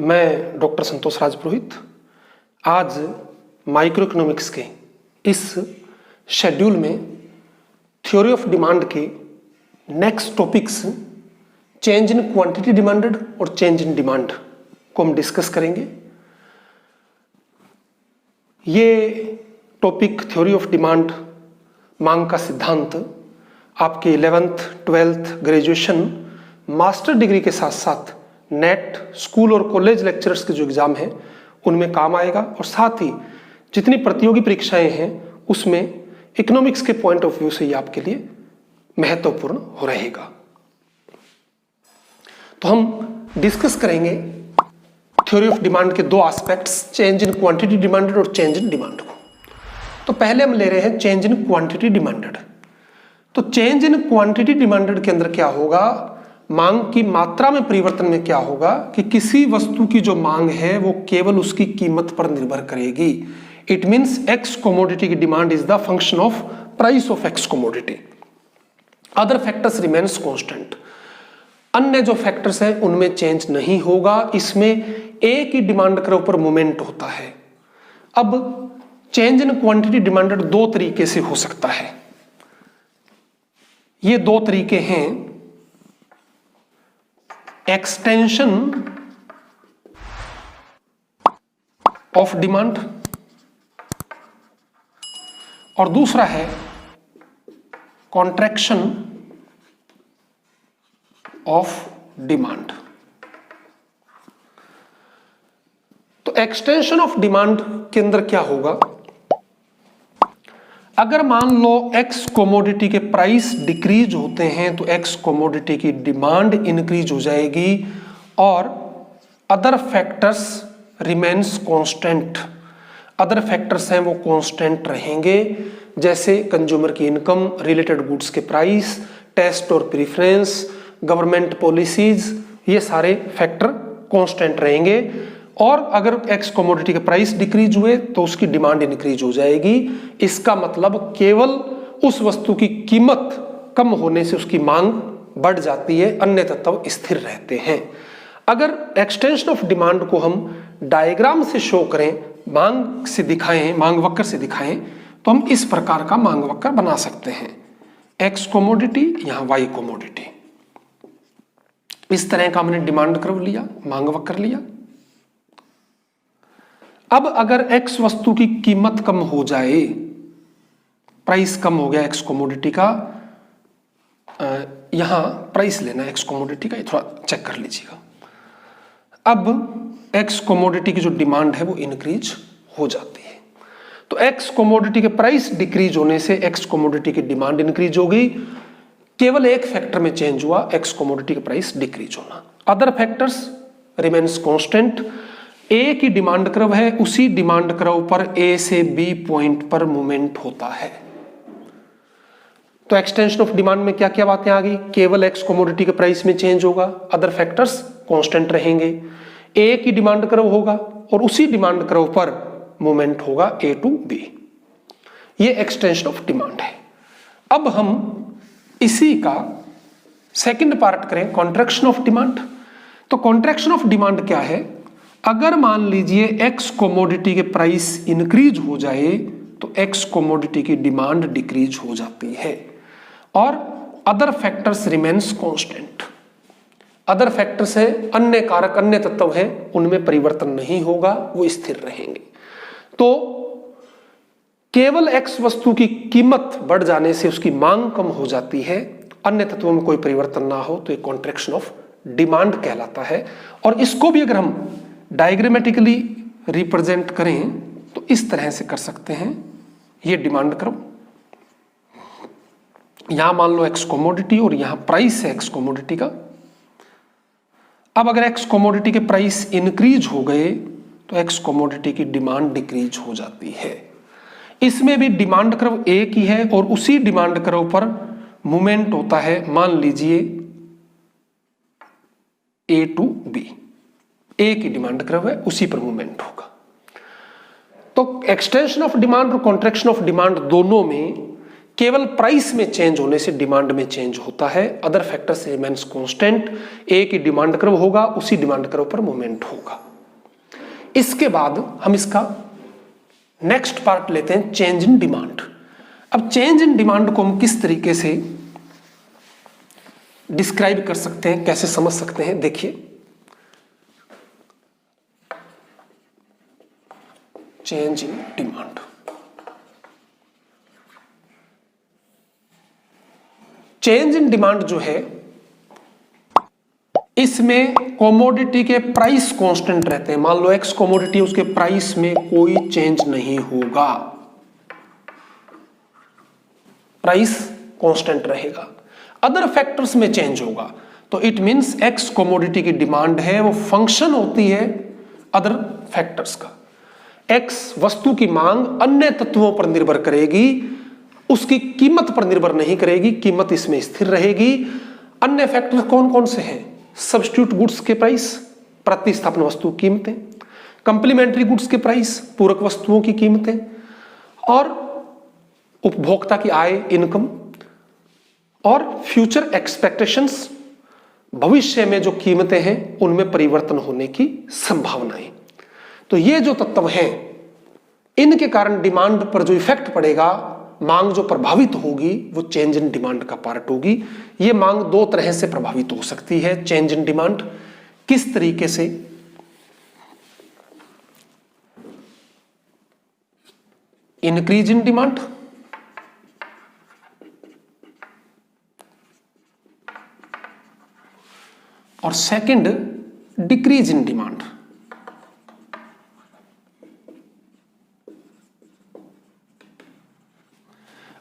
मैं डॉक्टर संतोष राज पुरोहित आज micro economics के इस शेड्यूल में थ्योरी ऑफ डिमांड के next topics change in quantity demanded और चेंज इन डिमांड को हम डिस्कस करेंगे। ये टॉपिक थ्योरी ऑफ डिमांड, मांग का सिद्धांत आपके 11th 12th graduation master degree के साथ साथ नेट, स्कूल और कॉलेज लेक्चरर्स के जो एग्जाम हैं उनमें काम आएगा और साथ ही जितनी प्रतियोगी परीक्षाएं हैं उसमें इकोनॉमिक्स के पॉइंट ऑफ व्यू से ये आपके लिए महत्वपूर्ण हो रहेगा। तो हम डिस्कस करेंगे थ्योरी ऑफ डिमांड के दो aspects, change in quantity demanded और चेंज इन डिमांड को। तो पहले हम ले रहे हैं चेंज इन क्वांटिटी डिमांडेड। तो चेंज इन क्वांटिटी डिमांडेड के अंदर क्या होगा, मांग की मात्रा में परिवर्तन में क्या होगा कि किसी वस्तु की जो मांग है वो केवल उसकी कीमत पर निर्भर करेगी। इट मींस एक्स कमोडिटी की demand is the function of price of x commodity, other factors remains constant. अन्य जो फैक्टर्स हैं उनमें चेंज नहीं होगा, इसमें ए की डिमांड कर्व पर मूवमेंट होता है। अब चेंज इन क्वांटिटी डिमांडेड दो तरीके से हो सकता है। ये दो तरीके हैं, एक्सटेंशन ऑफ डिमांड और दूसरा है कॉन्ट्रैक्शन ऑफ डिमांड। तो एक्सटेंशन ऑफ डिमांड के अंदर क्या होगा, अगर मान लो एक्स कोमोडिटी के प्राइस डिक्रीज होते हैं तो एक्स कोमोडिटी की डिमांड इंक्रीज हो जाएगी और other factors remains constant. Other factors हैं वो कांस्टेंट रहेंगे, जैसे कंज्यूमर की इनकम, रिलेटेड गुड्स के प्राइस, टेस्ट और प्रेफरेंस, गवर्नमेंट पॉलिसीज, ये सारे फैक्टर कांस्टेंट रहेंगे। और अगर एक्स कमोडिटी के प्राइस डिक्रीज हुए तो उसकी डिमांड इंक्रीज हो जाएगी। इसका मतलब केवल उस वस्तु की कीमत कम होने से उसकी मांग बढ़ जाती है, अन्य तत्व स्थिर रहते हैं। अगर एक्सटेंशन ऑफ डिमांड को हम डायग्राम से शो करें, मांग से दिखाएं, मांग वक्र से दिखाएं, तो हम इस प्रकार का मांग वक्र बना सकते हैं। एक्स कमोडिटी, यहां वाई कमोडिटी, इस तरह का हमने डिमांड कर्व लिया, मांग वक्र लिया। अब अगर एक्स वस्तु की कीमत कम हो जाए, प्राइस कम हो गया एक्स कमोडिटी का, यहां प्राइस लेना एक्स कमोडिटी का, ये थोड़ा चेक कर लीजिएगा। अब एक्स कमोडिटी की जो डिमांड है वो इंक्रीज हो जाती है। तो एक्स कमोडिटी के प्राइस डिक्रीज होने से एक्स कमोडिटी की डिमांड इंक्रीज हो गई। केवल एक फैक्टर में चेंज हुआ, एक्स कमोडिटी का प्राइस डिक्रीज होना। Other factors remains constant. A की डिमांड कर्व है, उसी डिमांड कर्व पर ए से बी पॉइंट पर मूवमेंट होता है। तो एक्सटेंशन ऑफ डिमांड में क्या क्या बातें आ गई, केवल एक्स कमोडिटी के प्राइस में चेंज होगा, अदर फैक्टर्स कांस्टेंट रहेंगे, ए की डिमांड कर्व होगा और उसी डिमांड कर्व पर मूवमेंट होगा ए टू बी। ये एक्सटेंशन ऑफ डिमांड है। अब हम इसी का सेकंड पार्ट करें, कॉन्ट्रैक्शन ऑफ डिमांड। तो कॉन्ट्रैक्शन ऑफ डिमांड क्या है, अगर मान लीजिए एक्स कोमोडिटी के प्राइस इंक्रीज हो जाए तो एक्स कोमोडिटी की डिमांड डिक्रीज हो जाती है और other factors remains constant. Other factors है, अन्य कारक, अन्य तत्व हैं, उनमें परिवर्तन नहीं होगा, वो स्थिर रहेंगे। तो केवल एक्स वस्तु की कीमत बढ़ जाने से उसकी मांग कम हो जाती है, अन्य तत्वों में कोई परिवर्तन ना हो, तो ये कॉन्ट्रैक्शन ऑफ डिमांड कहलाता है। और इसको भी अगर हम डायग्रामेटिकली रिप्रेजेंट करें तो इस तरह से कर सकते हैं। ये डिमांड कर्व, यहां मान लो एक्स कमोडिटी और यहां प्राइस है एक्स कमोडिटी का। अब अगर एक्स कमोडिटी के प्राइस इंक्रीज हो गए तो एक्स कमोडिटी की डिमांड डिक्रीज हो जाती है। इसमें भी डिमांड कर्व ए की है और उसी डिमांड कर्व पर मूवमेंट होता है, मान लीजिए ए टू बी। ए की डिमांड कर्व है, उसी पर मूवमेंट होगा। तो एक्सटेंशन ऑफ डिमांड और कॉन्ट्रैक्शन ऑफ डिमांड दोनों में केवल प्राइस में चेंज होने से डिमांड में चेंज होता है, other factors remains constant. A की डिमांड कर्व होगा, उसी डिमांड कर्व पर मूवमेंट होगा। इसके बाद हम इसका नेक्स्ट पार्ट लेते हैं, चेंज इन डिमांड। अब चेंज इन डिमांड को हम किस तरीके से डिस्क्राइब कर सकते हैं, कैसे समझ सकते हैं, देखिए change in demand. Change in demand जो है, इसमें कमोडिटी के प्राइस कांस्टेंट रहते हैं। मान लो एक्स कमोडिटी, उसके प्राइस में कोई चेंज नहीं होगा, प्राइस कांस्टेंट रहेगा। अदर फैक्टर्स में चेंज होगा, तो इट मींस एक्स कमोडिटी की डिमांड है वो फंक्शन होती है अदर फैक्टर्स का। एक्स वस्तु की मांग अन्य तत्वों पर निर्भर करेगी, उसकी कीमत पर निर्भर नहीं करेगी, कीमत इसमें स्थिर रहेगी। अन्य फैक्टर कौन कौन से हैं? सब्स्टिट्यूट गुड्स के प्राइस, प्रतिस्थापन वस्तु कीमतें, कंप्लीमेंट्री गुड्स के प्राइस, पूरक वस्तुओं की कीमतें, और उपभोक्ता की आय, इनकम, और फ्यूचर एक्सपेक्टेशंस, भविष्य में जो कीमतें हैं उनमें परिवर्तन होने की संभावनाएं। तो ये जो तत्व हैं, इनके कारण डिमांड पर जो इफेक्ट पड़ेगा, मांग जो प्रभावित होगी, वो चेंज इन डिमांड का पार्ट होगी। ये मांग दो तरह से प्रभावित हो सकती है, चेंज इन डिमांड। किस तरीके से? इंक्रीज इन डिमांड और सेकंड डिक्रीज इन डिमांड।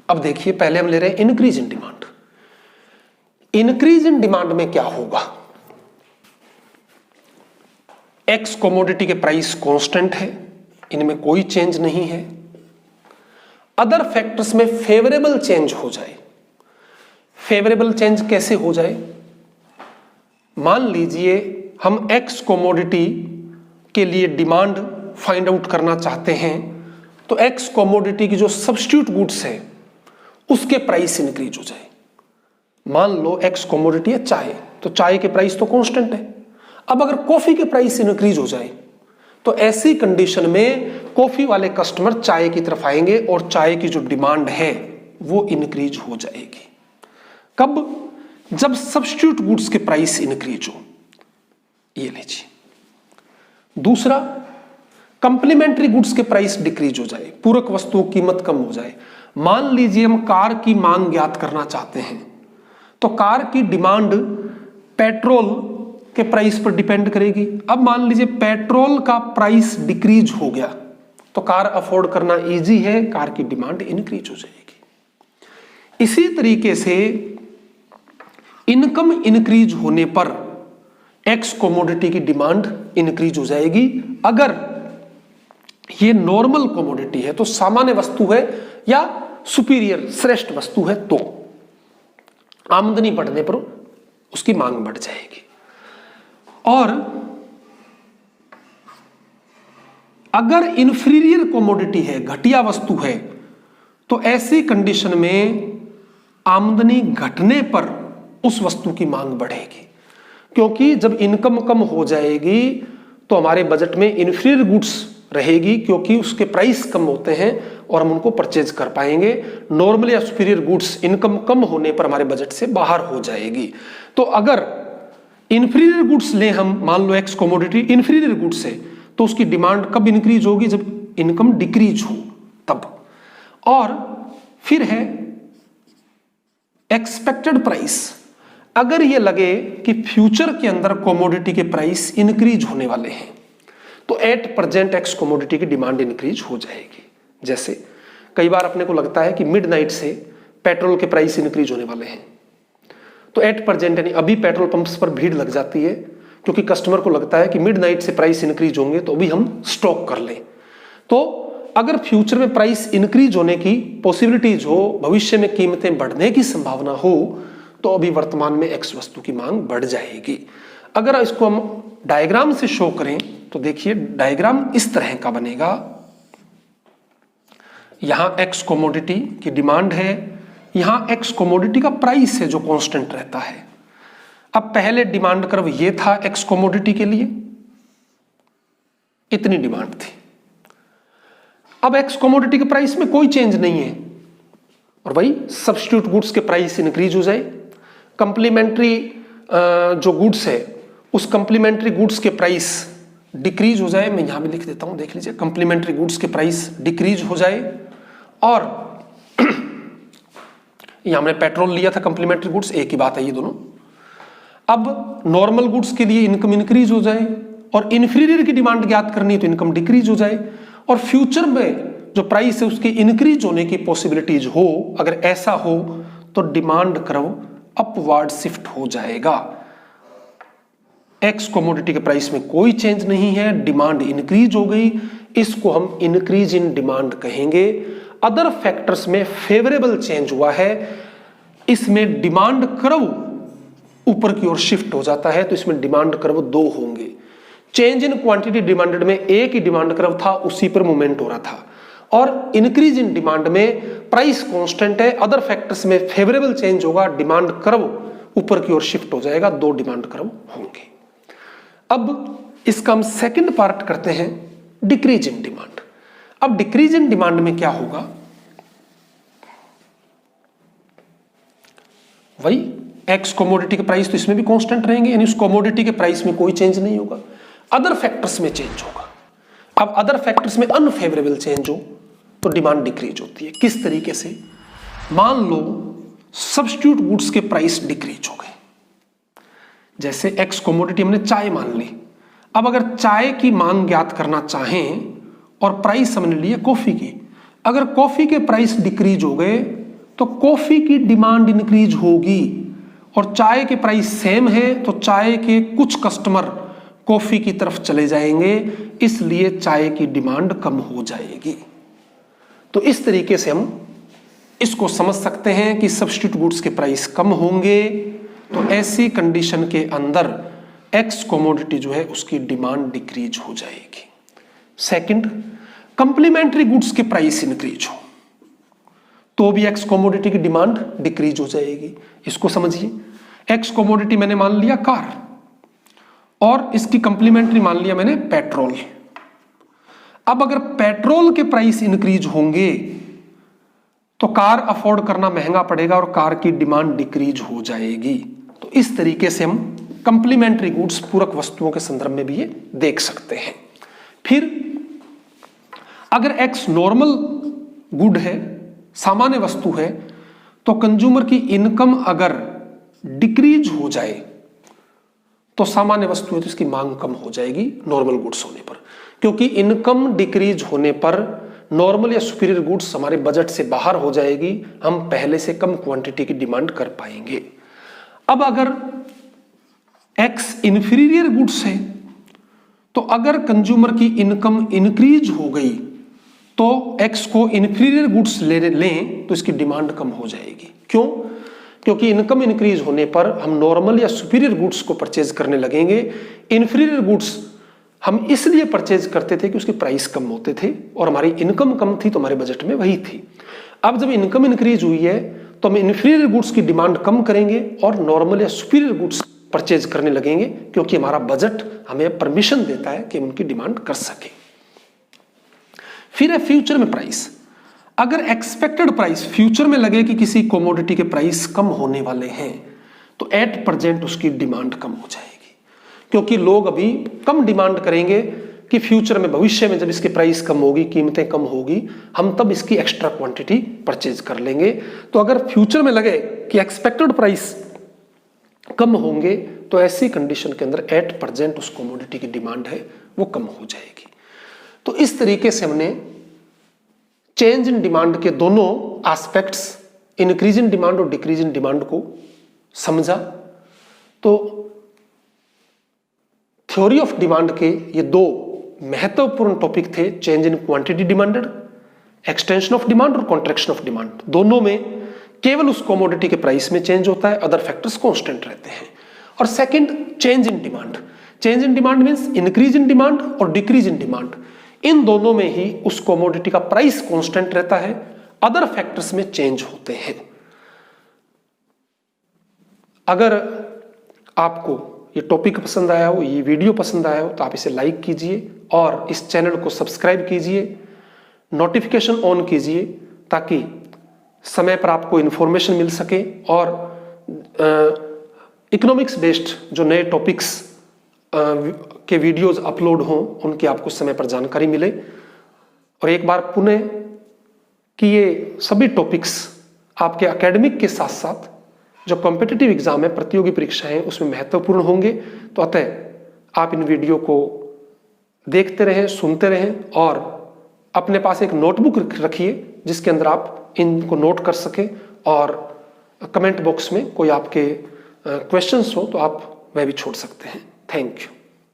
अब देखिए, पहले हम ले रहे हैं increase in demand. Increase in demand में क्या होगा? एक्स कमोडिटी के प्राइस कांस्टेंट है, इनमें कोई चेंज नहीं है। अदर फैक्टर्स में फेवरेबल चेंज हो जाए। फेवरेबल चेंज कैसे हो जाए? मान लीजिए हम एक्स कमोडिटी के लिए डिमांड फाइंड आउट करना चाहते हैं, तो एक्स कमोडिटी की जो सब्स्टिट्यूट गुड्स है उसके प्राइस इंक्रीज हो जाए। मान लो एक्स कमोडिटी है चाय, तो चाय के प्राइस तो कांस्टेंट है। अब अगर कॉफी के प्राइस इंक्रीज हो जाए, तो ऐसी कंडीशन में कॉफी वाले कस्टमर चाय की तरफ आएंगे और चाय की जो डिमांड है वो इंक्रीज हो जाएगी। कब? जब सब्स्टिट्यूट गुड्स के प्राइस इंक्रीज हो। ये लीजिए। दूसरा, कंप्लीमेंट्री गुड्स के प्राइस डिक्रीज हो जाए, पूरक वस्तुओं की कीमत कम हो जाए। मान लीजिए हम कार की मांग ज्ञात करना चाहते हैं, तो कार की डिमांड पेट्रोल के प्राइस पर डिपेंड करेगी। अब मान लीजिए पेट्रोल का प्राइस डिक्रीज हो गया, तो कार अफोर्ड करना इजी है, कार की डिमांड इंक्रीज हो जाएगी। इसी तरीके से इनकम इंक्रीज होने पर एक्स कमोडिटी की डिमांड इंक्रीज हो जाएगी। अगर ये नॉर्मल कमोडिटी है, तो सामान्य वस्तु है या सुपीरियर श्रेष्ठ वस्तु है, तो आमदनी बढ़ने पर उसकी मांग बढ़ जाएगी। और अगर इंफीरियर कमोडिटी है, घटिया वस्तु है, तो ऐसी कंडीशन में आमदनी घटने पर उस वस्तु की मांग बढ़ेगी। क्योंकि जब इनकम कम हो जाएगी तो हमारे बजट में इंफीरियर गुड्स रहेगी, क्योंकि उसके प्राइस कम होते हैं और हम उनको परचेज कर पाएंगे। नॉर्मल या सुपीरियर गुड्स इनकम कम होने पर हमारे बजट से बाहर हो जाएगी। तो अगर इंफीरियर गुड्स ले हम, मान लो एक्स कमोडिटी इंफीरियर गुड्स है, तो उसकी डिमांड कब इंक्रीज होगी? जब इनकम डिक्रीज हो तब। और फिर है एक्सपेक्टेड प्राइस। अगर ये लगे कि फ्यूचर के अंदर कमोडिटी के प्राइस इंक्रीज होने वाले हैं, तो एट प्रेजेंट एक्स कमोडिटी की डिमांड इंक्रीज हो जाएगी। जैसे कई बार अपने को लगता है कि मिडनाइट से पेट्रोल के प्राइस इंक्रीज होने वाले हैं, तो एट प्रेजेंट यानी अभी पेट्रोल पंप्स पर भीड़ लग जाती है, क्योंकि कस्टमर को लगता है कि मिडनाइट से प्राइस इंक्रीज होंगे, तो अभी हम स्टॉक कर लें। तो अगर फ्यूचर में प्राइस इंक्रीज होने की पॉसिबिलिटीज हो, भविष्य में कीमतें बढ़ने की संभावना हो, तो अभी वर्तमान में एक्स वस्तु की मांग बढ़ जाएगी। अगर इसको हम डायग्राम से शो करें, तो देखिए डायग्राम इस तरह का बनेगा। यहां एक्स कमोडिटी की डिमांड है, यहां एक्स कमोडिटी का प्राइस है जो कांस्टेंट रहता है। अब पहले डिमांड कर्व ये था एक्स कमोडिटी के लिए, इतनी डिमांड थी। अब एक्स कमोडिटी के प्राइस में कोई चेंज नहीं है और वही सब्स्टिट्यूट गुड्स के प्राइस इंक्रीज हो जाए, कंप्लीमेंट्री जो गुड्स है उस कंप्लीमेंट्री गुड्स के प्राइस डिक्रीज हो जाए। मैं यहां भी लिख देता हूं, देख लीजिए, कंप्लीमेंट्री गुड्स के प्राइस डिक्रीज हो जाए। और यहां हमने पेट्रोल लिया था, कंप्लीमेंट्री गुड्स, एक ही बात है ये दोनों। अब नॉर्मल गुड्स के लिए इनकम इंक्रीज हो जाए और इंफीरियर की डिमांड ज्ञात करनी है तो इनकम डिक्रीज हो जाए। और फ्यूचर में जो प्राइस है उसकी इंक्रीज होने की पॉसिबिलिटीज हो, अगर ऐसा हो तो डिमांड कर्व अपवर्ड शिफ्ट हो जाएगा। एक्स कमोडिटी के प्राइस में कोई चेंज नहीं है, डिमांड इंक्रीज हो गई, इसको हम इंक्रीज इन डिमांड कहेंगे। अदर फैक्टर्स में फेवरेबल चेंज हुआ है, इसमें डिमांड कर्व ऊपर की ओर शिफ्ट हो जाता है, तो इसमें डिमांड कर्व दो होंगे। चेंज इन क्वांटिटी डिमांडेड में एक ही डिमांड कर्व था, उसी पर मूवमेंट हो रहा था। और इंक्रीज इन डिमांड में प्राइस कांस्टेंट है, अदर फैक्टर्स में फेवरेबल चेंज होगा, डिमांड कर्व ऊपर की ओर शिफ्ट हो जाएगा, दो डिमांड कर्व होंगे। अब इसका हम सेकंड पार्ट करते हैं, डिक्रीज इन डिमांड। अब डिक्रीज इन डिमांड में क्या होगा, वही एक्स कमोडिटी के प्राइस तो इसमें भी कांस्टेंट रहेंगे, यानी उस कमोडिटी के प्राइस में कोई चेंज नहीं होगा, अदर फैक्टर्स में चेंज होगा। अब अदर फैक्टर्स में अनफेवरेबल चेंज हो तो डिमांड डिक्रीज होती है। किस तरीके से, मान लो सब्स्टिट्यूट गुड्स के प्राइस डिक्रीज हो गए, जैसे एक्स कमोडिटी हमने चाय मान ली। अब अगर चाय की मांग ज्ञात करना चाहें और प्राइस हमने लिए कॉफी की, अगर कॉफी के प्राइस डिक्रीज हो गए तो कॉफी की डिमांड इंक्रीज होगी, और चाय के प्राइस सेम है तो चाय के कुछ कस्टमर कॉफी की तरफ चले जाएंगे, इसलिए चाय की डिमांड कम हो जाएगी। तो इस तरीके से हम इसको समझ सकते हैं कि सब्स्टिट्यूट गुड्स के प्राइस कम होंगे, तो ऐसी कंडीशन के अंदर एक्स कमोडिटी जो है उसकी डिमांड डिक्रीज हो जाएगी। सेकंड, कंप्लीमेंट्री गुड्स के प्राइस इंक्रीज हो तो भी एक्स कमोडिटी की डिमांड डिक्रीज हो जाएगी। इसको समझिए, एक्स कमोडिटी मैंने मान लिया कार और इसकी कंप्लीमेंट्री मान लिया मैंने पेट्रोल। अब अगर पेट्रोल के प्राइस इंक्रीज होंगे तो कार अफोर्ड करना महंगा पड़ेगा और कार की डिमांड डिक्रीज हो जाएगी। तो इस तरीके से हम कंप्लीमेंट्री गुड्स, पूरक वस्तुओं के संदर्भ में भी ये देख सकते हैं। फिर अगर एक्स नॉर्मल गुड है, सामान्य वस्तु है, तो कंज्यूमर की इनकम अगर डिक्रीज हो जाए तो सामान्य वस्तु है तो इसकी मांग कम हो जाएगी नॉर्मल गुड्स होने पर, क्योंकि इनकम डिक्रीज होने पर नॉर्मल या सुपीरियर गुड्स हमारे बजट से बाहर हो जाएगी, हम पहले से कम क्वांटिटी की डिमांड कर पाएंगे। अब अगर एक्स इंफीरियर गुड्स है तो अगर कंज्यूमर की इनकम इंक्रीज हो गई तो एक्स को इंफीरियर गुड्स लें तो इसकी डिमांड कम हो जाएगी। क्यों? क्योंकि इनकम इंक्रीज होने पर हम नॉर्मल या सुपीरियर गुड्स को परचेज करने लगेंगे। इंफीरियर गुड्स हम इसलिए परचेज करते थे कि उसके प्राइस कम होते थे और हमारी इनकम कम थी तो हमारे बजट में वही थी। अब जब इनकम इंक्रीज हुई है तो हम इंफीरियर गुड्स की डिमांड कम करेंगे और नॉर्मल या सुपीरियर गुड्स परचेज करने लगेंगे, क्योंकि हमारा बजट हमें परमिशन देता है कि उनकी डिमांड कर सके। फिर है फ्यूचर में प्राइस। अगर एक्सपेक्टेड प्राइस फ्यूचर में लगे कि किसी कमोडिटी के प्राइस कम होने वाले हैं तो एट प्रेजेंट उसकी डिमांड कम हो जाएगी, क्योंकि लोग अभी कम डिमांड करेंगे कि फ्यूचर में, भविष्य में जब इसकी प्राइस कम होगी, कीमतें कम होगी, हम तब इसकी एक्स्ट्रा क्वांटिटी परचेज कर लेंगे। तो अगर फ्यूचर में लगे कि एक्सपेक्टेड प्राइस कम होंगे तो ऐसी कंडीशन के अंदर एट प्रेजेंट उस कमोडिटी की डिमांड है वो कम हो जाएगी। तो इस तरीके से हमने चेंज इन डिमांड के दोनों एस्पेक्ट्स, इंक्रीज इन डिमांड और डिक्रीज इन डिमांड को समझा। तो थ्योरी ऑफ डिमांड के ये दो महत्वपूर्ण टॉपिक थे, change in quantity demanded, extension of demand और कॉन्ट्रैक्शन ऑफ डिमांड। दोनों में केवल उस कमोडिटी के प्राइस में चेंज होता है, अदर फैक्टर्स कांस्टेंट रहते हैं। और second, change in demand. Change in demand means increase in demand और डिक्रीज इन डिमांड। इन दोनों में ही उस कमोडिटी का प्राइस कांस्टेंट रहता है, अदर फैक्टर्स में चेंज होते हैं। अगर आपको ये टॉपिक पसंद आया हो, ये वीडियो पसंद आया हो तो आप इसे लाइक कीजिए और इस चैनल को सब्सक्राइब कीजिए, नोटिफिकेशन ऑन कीजिए ताकि समय पर आपको इन्फॉर्मेशन मिल सके और इकोनॉमिक्स बेस्ड जो नए टॉपिक्स के वीडियोस अपलोड हों उनकी आपको समय पर जानकारी मिले। और एक बार पुनः कि ये सभी टॉपिक्स आपके एकेडमिक के साथ साथ जो कॉम्पिटिटिव एग्जाम है, प्रतियोगी परीक्षाएं, उसमें महत्वपूर्ण होंगे। तो अतः आप इन वीडियो को देखते रहें, सुनते रहें और अपने पास एक नोटबुक रखिए जिसके अंदर आप इनको नोट कर सकें और कमेंट बॉक्स में कोई आपके क्वेश्चंस हो तो आप वह भी छोड़ सकते हैं। Thank you.